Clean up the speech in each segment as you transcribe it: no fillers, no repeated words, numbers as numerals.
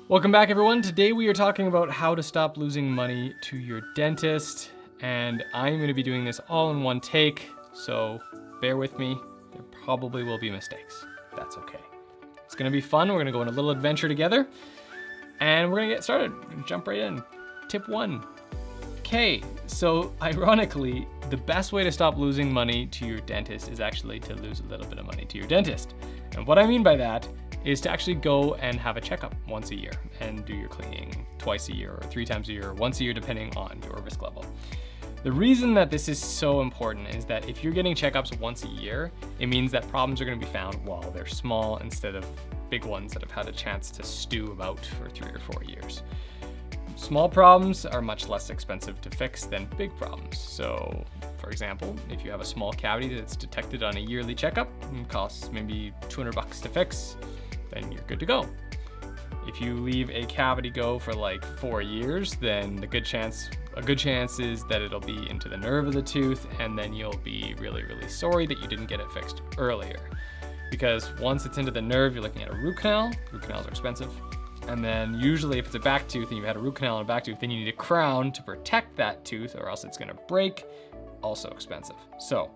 Welcome back, everyone. Today we are talking about how to stop losing money to your dentist, and I'm going to be doing this all in one take, so bear with me. There probably will be mistakes. That's okay. It's going to be fun. We're going to go on a little adventure together, and we're going to get started. We're going to jump right in. Tip 1. Okay, so ironically, the best way to stop losing money to your dentist is actually to lose a little bit of money to your dentist. And what I mean by that is to actually go and have a checkup once a year and do your cleaning twice a year or 3 times a year or once a year, depending on your risk level. The reason that this is so important is that if you're getting checkups once a year, it means that problems are going to be found while they're small instead of big ones that have had a chance to stew about for 3 or 4 years. Small problems are much less expensive to fix than big problems. So, for example, if you have a small cavity that's detected on a yearly checkup and costs maybe $200 to fix, then you're good to go. If you leave a cavity go for like 4 years, then a good chance is that it'll be into the nerve of the tooth, and then you'll be really, really sorry that you didn't get it fixed earlier. Because once it's into the nerve, you're looking at a root canal. Root canals are expensive. And then usually if it's a back tooth and you've had a root canal and a back tooth, then you need a crown to protect that tooth or else it's gonna break, also expensive. So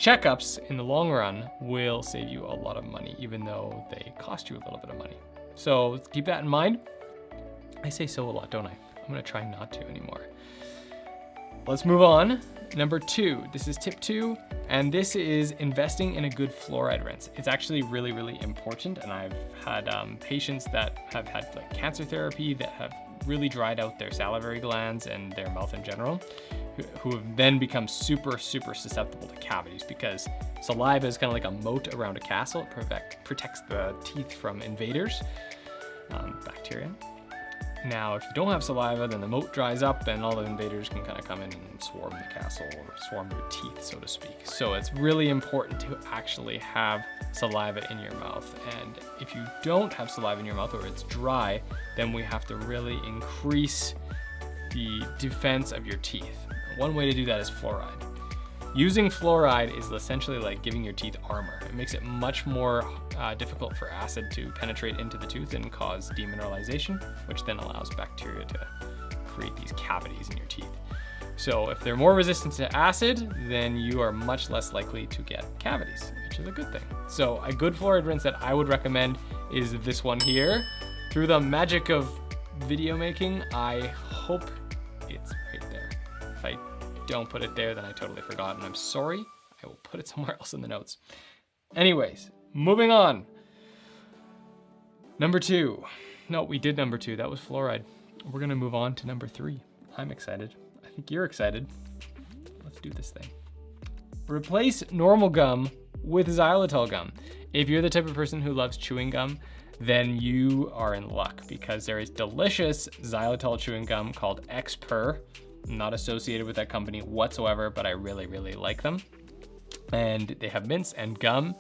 checkups in the long run will save you a lot of money, even though they cost you a little bit of money. So keep that in mind. I say so a lot, don't I? I'm gonna try not to anymore. Let's move on. Number 2, this is tip 2, and this is investing in a good fluoride rinse. It's actually really, really important, and I've had patients that have had like cancer therapy that have really dried out their salivary glands and their mouth in general, who have then become super, super susceptible to cavities because saliva is kind of like a moat around a castle. It protects the teeth from invaders, bacteria. Now, if you don't have saliva, then the moat dries up and all the invaders can kind of come in and swarm the castle or swarm your teeth, so to speak. So it's really important to actually have saliva in your mouth. And if you don't have saliva in your mouth or it's dry, then we have to really increase the defense of your teeth. One way to do that is fluoride. Using fluoride is essentially like giving your teeth armor. It makes it much more difficult for acid to penetrate into the tooth and cause demineralization, which then allows bacteria to create these cavities in your teeth. So if they're more resistant to acid, then you are much less likely to get cavities, which is a good thing. So a good fluoride rinse that I would recommend is this one here. Through the magic of video making, I hope it's right there. If I don't put it there, then I totally forgot, and I'm sorry. I will put it somewhere else in the notes. Anyways, moving on. Number 2. No, we did number 2. That was fluoride. We're gonna move on to number 3. I'm excited. I think you're excited. Let's do this thing. Replace normal gum with xylitol gum. If you're the type of person who loves chewing gum, then you are in luck because there is delicious xylitol chewing gum called Xpur. Not associated with that company whatsoever, but I really, really like them. And they have mints and gum.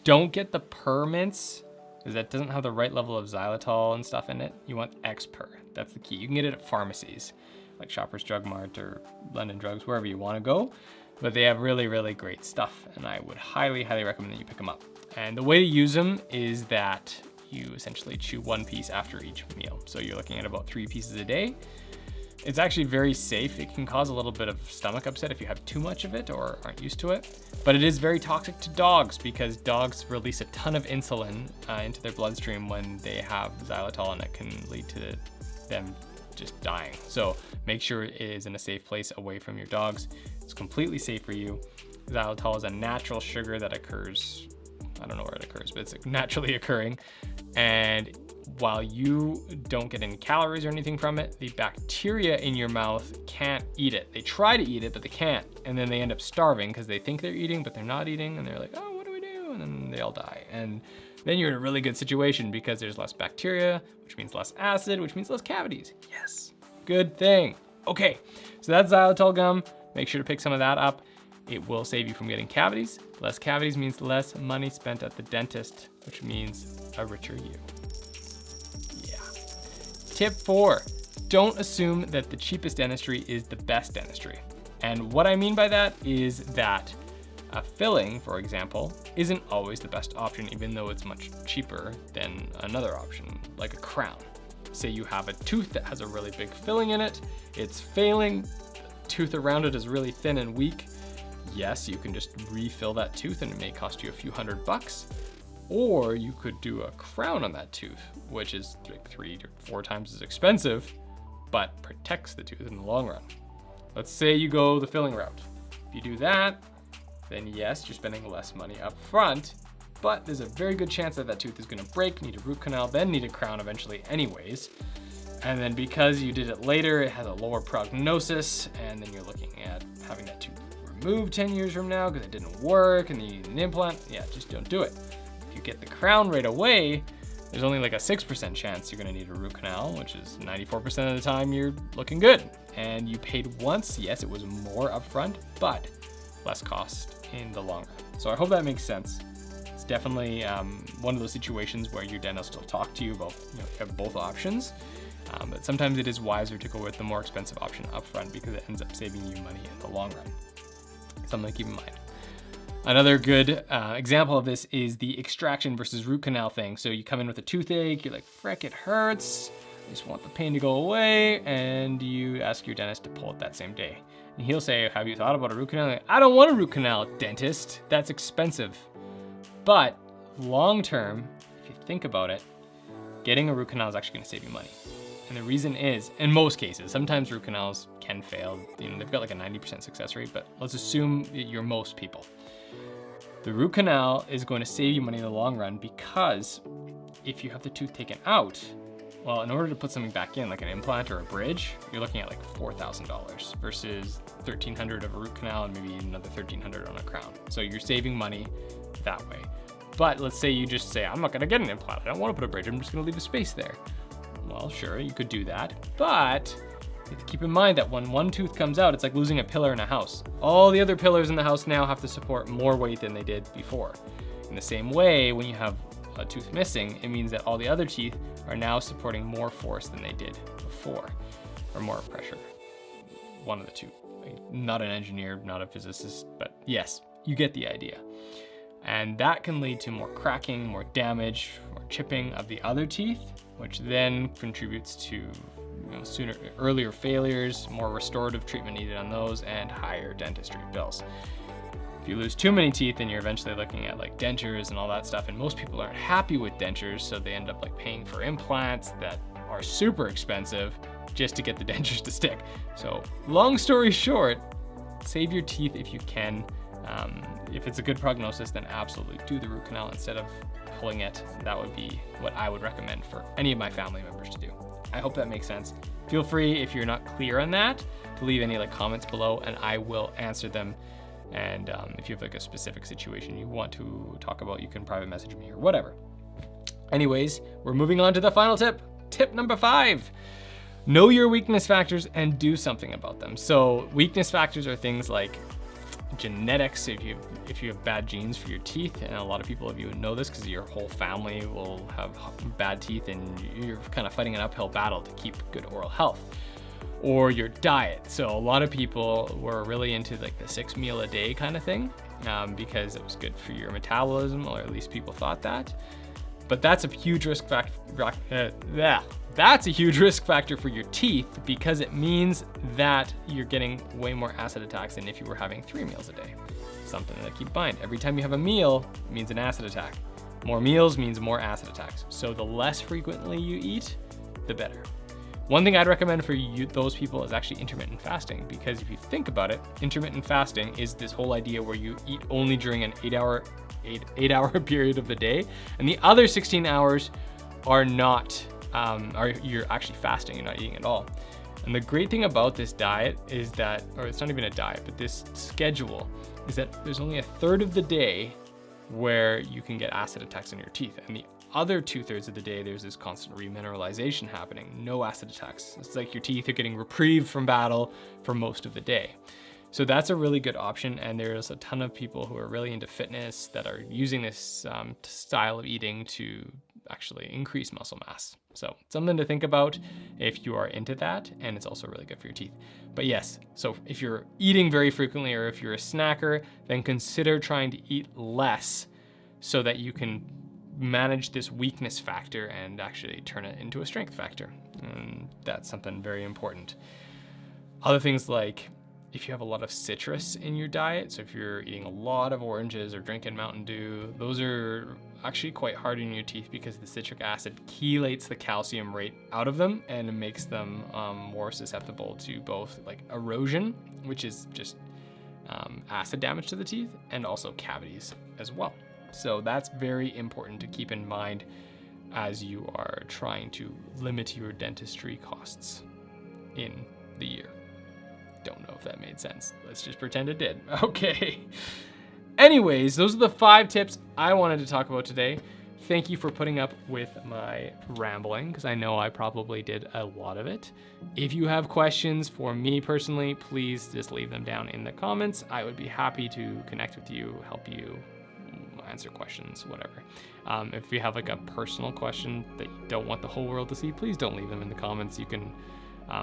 Don't get the pur mints, because that doesn't have the right level of xylitol and stuff in it. You want Xpur, that's the key. You can get it at pharmacies, like Shoppers Drug Mart or London Drugs, wherever you wanna go. But they have really, really great stuff, and I would highly, highly recommend that you pick them up. And the way to use them is that you essentially chew 1 piece after each meal. So you're looking at about 3 pieces a day. It's actually very safe. It can cause a little bit of stomach upset if you have too much of it or aren't used to it. But it is very toxic to dogs because dogs release a ton of insulin into their bloodstream when they have xylitol, and that can lead to them just dying. So make sure it is in a safe place away from your dogs. It's completely safe for you. Xylitol is a natural sugar that occurs, I don't know where it occurs, but it's naturally occurring. And while you don't get any calories or anything from it, the bacteria in your mouth can't eat it. They try to eat it, but they can't. And then they end up starving because they think they're eating, but they're not eating. And they're like, oh, what do we do? And then they all die. And then you're in a really good situation because there's less bacteria, which means less acid, which means less cavities. Yes, good thing. Okay, so that's xylitol gum. Make sure to pick some of that up. It will save you from getting cavities. Less cavities means less money spent at the dentist, which means a richer you. Tip 4, don't assume that the cheapest dentistry is the best dentistry. And what I mean by that is that a filling, for example, isn't always the best option, even though it's much cheaper than another option, like a crown. say you have a tooth that has a really big filling in it, it's failing, the tooth around it is really thin and weak. Yes, you can just refill that tooth and it may cost you a few $100. Or you could do a crown on that tooth, which is like 3 to 4 times as expensive, but protects the tooth in the long run. Let's say you go the filling route. If you do that, then yes, you're spending less money up front, but there's a very good chance that that tooth is gonna break, need a root canal, then need a crown eventually anyways. And then because you did it later, it has a lower prognosis, and then you're looking at having that tooth removed 10 years from now because it didn't work and you need an implant. Yeah, just don't do it. If you get the crown right away, there's only like a 6% chance you're gonna need a root canal, which is 94% of the time you're looking good. And you paid once, yes, it was more upfront, but less cost in the long run. So I hope that makes sense. It's definitely one of those situations where your dentist will talk to you about, you have both options, but sometimes it is wiser to go with the more expensive option upfront because it ends up saving you money in the long run. Something to keep in mind. Another good example of this is the extraction versus root canal thing. So you come in with a toothache, you're like, frick, it hurts. I just want the pain to go away. And you ask your dentist to pull it that same day. And he'll say, have you thought about a root canal? Like, I don't want a root canal, dentist. That's expensive. But long term, if you think about it, getting a root canal is actually gonna save you money. And the reason is, in most cases, sometimes root canals can fail. They've got like a 90% success rate, but let's assume that you're most people. The root canal is going to save you money in the long run because if you have the tooth taken out, well, in order to put something back in, like an implant or a bridge, you're looking at like $4,000 versus $1,300 of a root canal and maybe another $1,300 on a crown. So you're saving money that way. But let's say you just say, I'm not gonna get an implant. I don't wanna put a bridge, I'm just gonna leave a space there. Well, sure, you could do that, but you have to keep in mind that when one tooth comes out, it's like losing a pillar in a house. All the other pillars in the house now have to support more weight than they did before. In the same way, when you have a tooth missing, it means that all the other teeth are now supporting more force than they did before, or more pressure. One of the two. Not an engineer, not a physicist, but yes, you get the idea. And that can lead to more cracking, more damage, more chipping of the other teeth, which then contributes to earlier failures, more restorative treatment needed on those, and higher dentistry bills. If you lose too many teeth, then you're eventually looking at like dentures and all that stuff, and most people aren't happy with dentures, so they end up like paying for implants that are super expensive just to get the dentures to stick. So long story short, save your teeth if you can. If it's a good prognosis, then absolutely do the root canal instead of pulling it. That would be what I would recommend for any of my family members to do. I hope that makes sense. Feel free, if you're not clear on that, to leave any like comments below and I will answer them. And if you have like a specific situation you want to talk about, you can private message me or whatever. Anyways, we're moving on to the final tip. Tip number 5. Know your weakness factors and do something about them. So weakness factors are things like genetics, if you have bad genes for your teeth, and a lot of people of you know this because your whole family will have bad teeth and you're kind of fighting an uphill battle to keep good oral health. Or your diet. So a lot of people were really into like the 6 meal a day kind of thing because it was good for your metabolism, or at least people thought that. But that's a huge risk factor. That's a huge risk factor for your teeth because it means that you're getting way more acid attacks than if you were having 3 meals a day. Something to keep in mind. Every time you have a meal, it means an acid attack. More meals means more acid attacks. So the less frequently you eat, the better. One thing I'd recommend for those people is actually intermittent fasting, because if you think about it, intermittent fasting is this whole idea where you eat only during an 8 hour period of the day, and the other 16 hours are not, you're actually fasting, you're not eating at all. And the great thing about this diet is that, or it's not even a diet, but this schedule is that there's only a third of the day where you can get acid attacks in your teeth. And the other 2/3 of the day, there's this constant remineralization happening, no acid attacks. It's like your teeth are getting reprieved from battle for most of the day. So that's a really good option, and there's a ton of people who are really into fitness that are using this style of eating to actually increase muscle mass. So something to think about if you are into that, and it's also really good for your teeth. But yes, so if you're eating very frequently or if you're a snacker, then consider trying to eat less so that you can manage this weakness factor and actually turn it into a strength factor. And that's something very important. Other things like if you have a lot of citrus in your diet, so if you're eating a lot of oranges or drinking Mountain Dew, those are actually quite hard on your teeth because the citric acid chelates the calcium right out of them and it makes them more susceptible to both like erosion, which is just acid damage to the teeth, and also cavities as well. So that's very important to keep in mind as you are trying to limit your dentistry costs in the year. Don't know if that made sense. Let's just pretend it did. Okay. Anyways, those are the 5 tips I wanted to talk about today. Thank you for putting up with my rambling, because I know I probably did a lot of it. If you have questions for me personally, please just leave them down in the comments. I would be happy to connect with you, help you, answer questions, whatever. If you have like a personal question that you don't want the whole world to see, please don't leave them in the comments. You can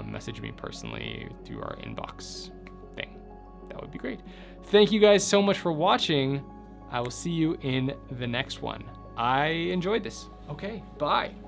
message me personally through our inbox thing. That would be great. Thank you guys so much for watching. I will see you in the next one. I enjoyed this. Okay, bye.